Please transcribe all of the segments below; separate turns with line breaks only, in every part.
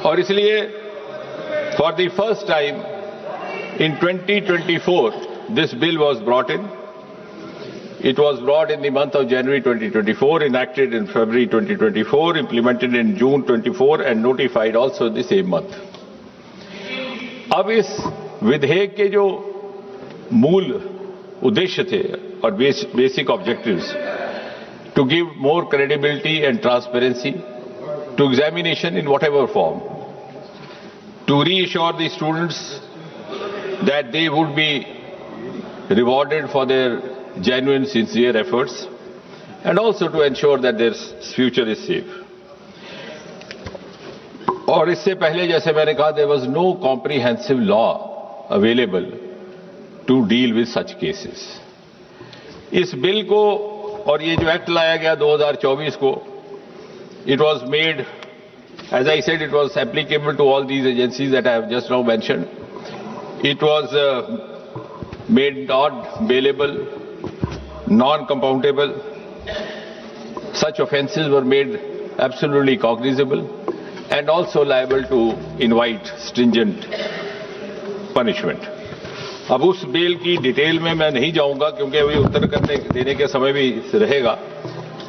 और इसलिए for the first time in 2024 this bill was brought in. It was brought in the month of January 2024, enacted in February 2024, implemented in June 24 and notified also the same month. अब इस विधेयक के जो मूल उद्देश्य थे और basic objectives, to give more credibility and transparency to examination in whatever form, to reassure the students that they would be rewarded for their genuine, sincere efforts, and also to ensure that their future is safe. और इससे पहले जैसे मैंने कहा, there was no comprehensive law available to deal with such cases. इस bill को और ये जो एक्ट लाया गया 2024 को, it was made, as I said, it was applicable to all these agencies that I have just now mentioned. It was made not bailable, non-compoundable. Such offences were made absolutely cognizable and also liable to invite stringent punishment. अब उस bill की detail में मैं नहीं जाऊंगा क्योंकि अभी उत्तर देने के समय भी रहेगा,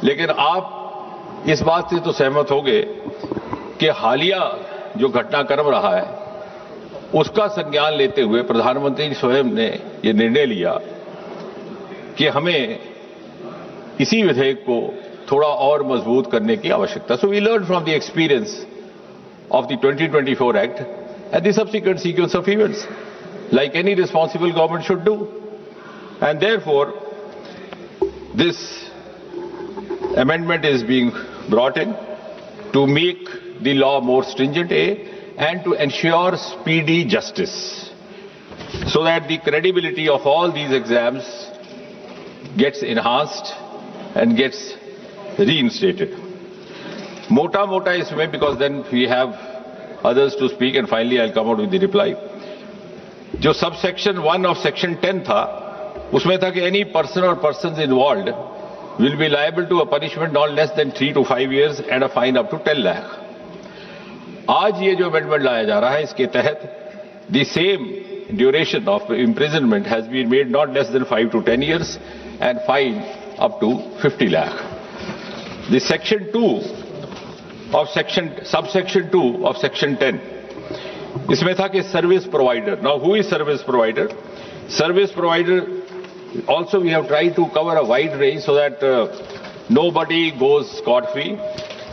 लेकिन आप इस बात से तो सहमत होंगे कि हालिया जो घटनाक्रम रहा है उसका संज्ञान लेते हुए प्रधानमंत्री स्वयं ने ये निर्णय लिया कि हमें इसी विधेयक को थोड़ा और मजबूत करने की आवश्यकता. So we learn from the experience of the 2024 Act and the subsequent sequence of events, like any responsible government should do. And therefore, this amendment is being brought in to make the law more stringent, and to ensure speedy justice, so that the credibility of all these exams gets enhanced and gets reinstated. मोटा इसमें, because then we have others to speak and finally I'll come out with the reply. जो subsection 1 of section 10 था, उसमें था कि any person or persons involved will be liable to a punishment not less than 3 to 5 years and a fine up to 10 lakh. आज ये जो amendment लाया जा रहा है, इसके तहत the same duration of imprisonment has been made not less than 5 to 10 years and fine up to 50 lakh. The section 2 of subsection 2 of section 10, इसमें था कि service provider. Now who is service provider? Service provider, also we have tried to cover a wide range so that nobody goes scot-free.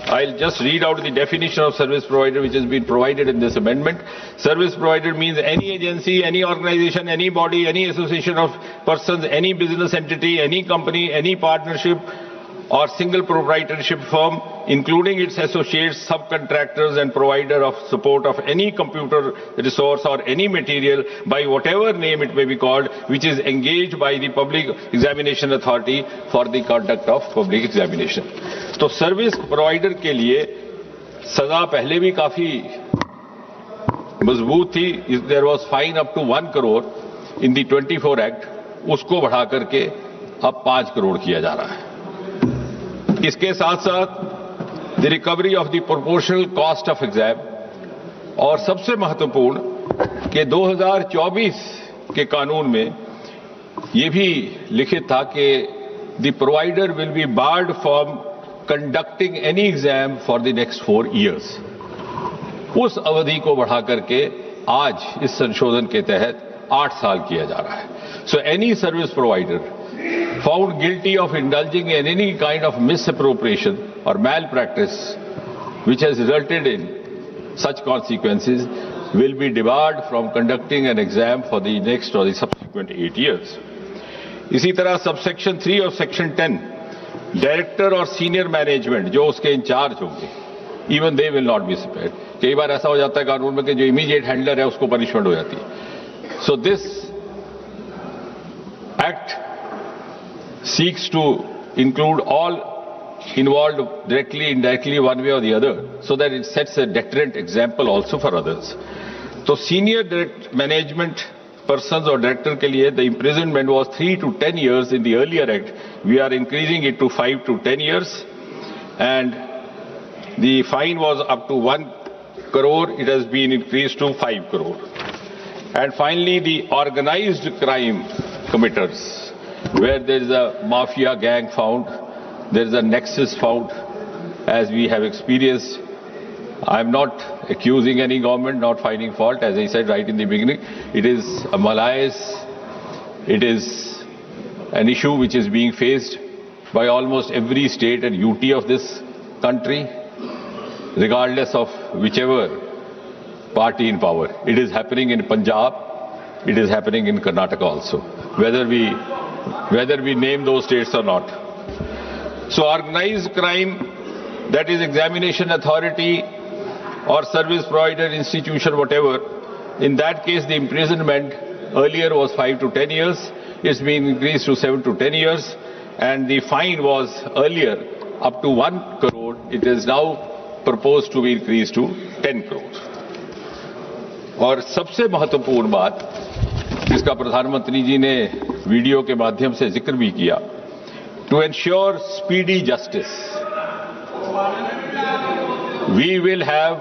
I'll just read out the definition of service provider which has been provided in this amendment. Service provider means any agency, any organization, any body, any association of persons, any business entity, any company, any partnership or single proprietorship firm, including its associates, subcontractors and provider of support of any computer resource or any material by whatever name it may be called, which is engaged by the Public Examination Authority for the conduct of public examination. तो service provider के लिए सजा पहले भी काफी मजबूत थी. There was fine up to 1 crore in the 24 act, उसको बढ़ा करके अब 5 करोड़ किया जा रहा है. इसके साथ साथ the recovery of the proportional cost of exam, और सबसे महत्वपूर्ण कि 2024 के कानून में यह भी लिखित था कि the provider will be board from conducting any exam for the next 4 years. उस अवधि को बढ़ा करके आज इस संशोधन के तहत 8 साल किया जा रहा है. So any service provider found guilty of indulging in any kind of misappropriation or malpractice which has resulted in such consequences will be debarred from conducting an exam for the next or the subsequent 8 years. इसी तरह subsection 3 of section 10, director और senior management जो उसके in charge होंगे, even they will not be spared. कई बार ऐसा हो जाता है कानून में कि जो इमीडिएट हैंडलर है उसको पनिशमेंट हो जाती है. So this act seeks to include all involved directly, indirectly, one way or the other, so that it sets a deterrent example also for others. So senior direct management persons or director के लिए the imprisonment was 3 to 10 years in the earlier act. We are increasing it to 5 to 10 years, and the fine was up to 1 crore, it has been increased to 5 crore. And finally, the organized crime committers, where there is a mafia gang found, there is a nexus found, as we have experienced. I am not accusing any government, not finding fault. As I said right in the beginning, it is a malaise, it is an issue which is being faced by almost every state and UT of this country, regardless of whichever party in power. It is happening in Punjab, it is happening in Karnataka also, whether we name those states or not. So organized crime, that is examination authority or service provider institution, whatever, in that case the imprisonment earlier was 5 to 10 years, it's been increased to 7 to 10 years, and the fine was earlier up to 1 crore, it is now proposed to be increased to 10 crore. और सबसे महत्वपूर्ण बात, जिसका प्रधानमंत्री जी ने video के माध्यम से जिक्र भी किया, to ensure speedy justice, we will have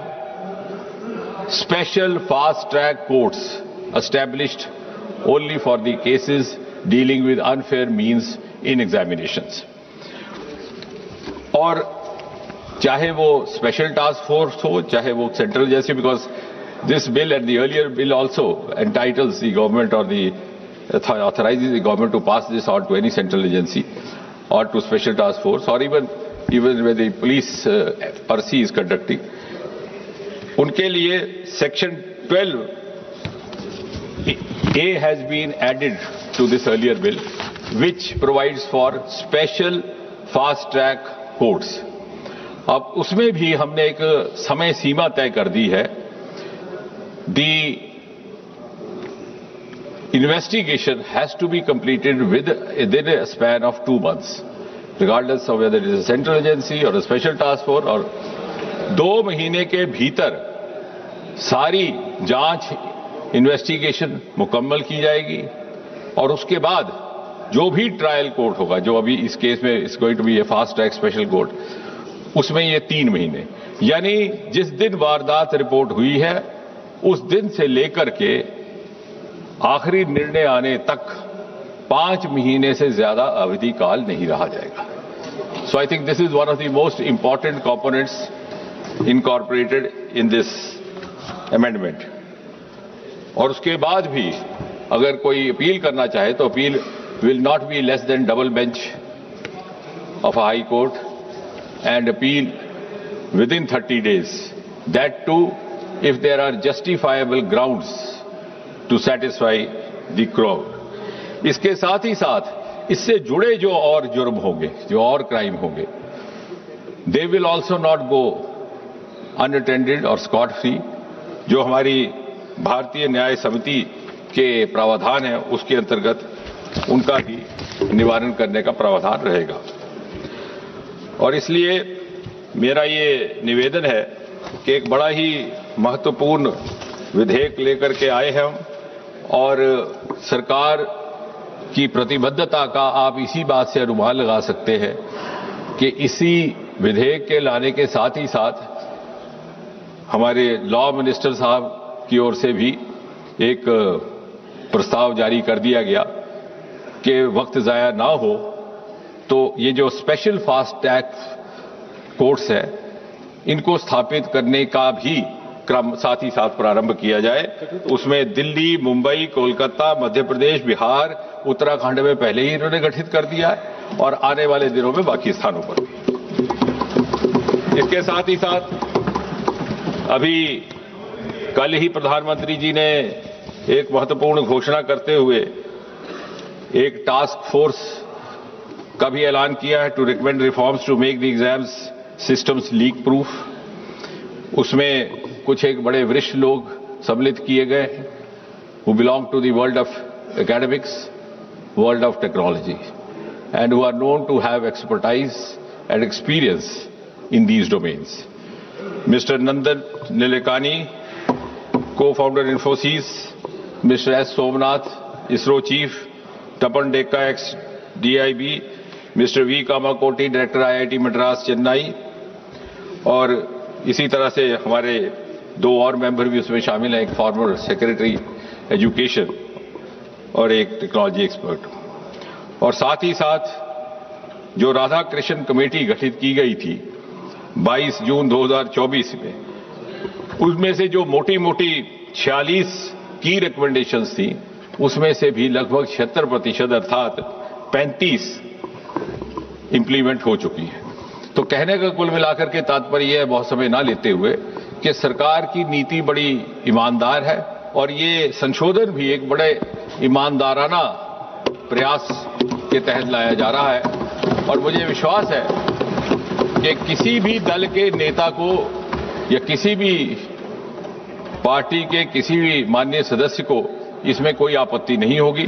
special fast-track courts established only for the cases dealing with unfair means in examinations. और चाहे वो स्पेशल टास्क फोर्स हो, चाहे वो सेंट्रल जैसे, because this bill and the earlier bill also entitles the government or the authorizes the government to pass this on to any central agency or to special task force or even where the police RC is conducting. उनके लिए section 12A has been added to this earlier bill, which provides for special fast track courts. अब उसमें भी हमने एक समय सीमा तय कर दी है. The investigation has to be completed within a span of 2 months, regardless of whether it is a central agency or a special task force. और 2 महीने के भीतर सारी जांच इन्वेस्टिगेशन मुकम्मल की जाएगी और उसके बाद जो भी ट्रायल कोर्ट होगा, जो अभी इस केस में is going to be a fast track special court, उसमें ये 3 महीने, यानी जिस दिन वारदात रिपोर्ट हुई है उस दिन से लेकर के आखिरी निर्णय आने तक 5 महीने से ज्यादा अवधि काल नहीं रहा जाएगा. So I think this is one of the most important components incorporated in this amendment. और उसके बाद भी अगर कोई अपील करना चाहे तो appeal will not be less than double bench of a high court and appeal within 30 days. That too, if there are justifiable grounds to satisfy the crowd. इसके साथ ही साथ इससे जुड़े जो और जुर्म होंगे, जो और क्राइम होंगे, they will also not go unattended or scot free. जो हमारी भारतीय न्याय समिति के प्रावधान है उसके अंतर्गत उनका भी निवारण करने का प्रावधान रहेगा. और इसलिए मेरा ये निवेदन है कि एक बड़ा ही महत्वपूर्ण विधेयक लेकर के आए हैं हम, और सरकार की प्रतिबद्धता का आप इसी बात से अनुमान लगा सकते हैं कि इसी विधेयक के लाने के साथ ही साथ हमारे लॉ मिनिस्टर साहब की ओर से भी एक प्रस्ताव जारी कर दिया गया कि वक्त जाया ना हो तो ये जो स्पेशल फास्ट ट्रैक कोर्ट्स है इनको स्थापित करने का भी क्रम साथ ही साथ प्रारंभ किया जाए. उसमें दिल्ली, मुंबई, कोलकाता, मध्य प्रदेश, बिहार, उत्तराखंड में पहले ही इन्होंने गठित कर दिया है और आने वाले दिनों में बाकी स्थानों पर भी. इसके साथ ही साथ अभी कल ही प्रधानमंत्री जी ने एक महत्वपूर्ण घोषणा करते हुए एक टास्क फोर्स का भी ऐलान किया है to recommend reforms to make the exams systems leak proof. उसमें कुछ एक बड़े वरिष्ठ लोग सम्मिलित किए गए हैं who belong to the world of academics, world of technology and who are known to have expertise and experience in these domains. Mister Nandan Nilekani, co-founder Infosys, Mr. S. Somnath, ISRO Chief, Tapan Dekka, ex-DIB, Mr. V. Kamakoti, Director IIT Madras, Chennai, और इसी तरह से हमारे 2 और member भी उसमें शामिल हैं, एक फॉर्मर सेक्रेटरी एजुकेशन और एक टेक्नोलॉजी एक्सपर्ट। और साथ ही साथ जो राधा कृष्ण कमेटी गठित की गई थी 22 जून 2024 में, उसमें से जो मोटी मोटी 46 की रिकमेंडेशंस थी, उसमें से भी लगभग 76% अर्थात 35 इंप्लीमेंट हो चुकी है। तो कहने का कुल मिलाकर के तात्पर्य है, बहुत समय ना लेते हुए, कि सरकार की नीति बड़ी ईमानदार है और ये संशोधन भी एक बड़े ईमानदाराना प्रयास के तहत लाया जा रहा है। और मुझे विश्वास है कि किसी भी दल के नेता को या किसी भी पार्टी के किसी भी माननीय सदस्य को इसमें कोई आपत्ति नहीं होगी।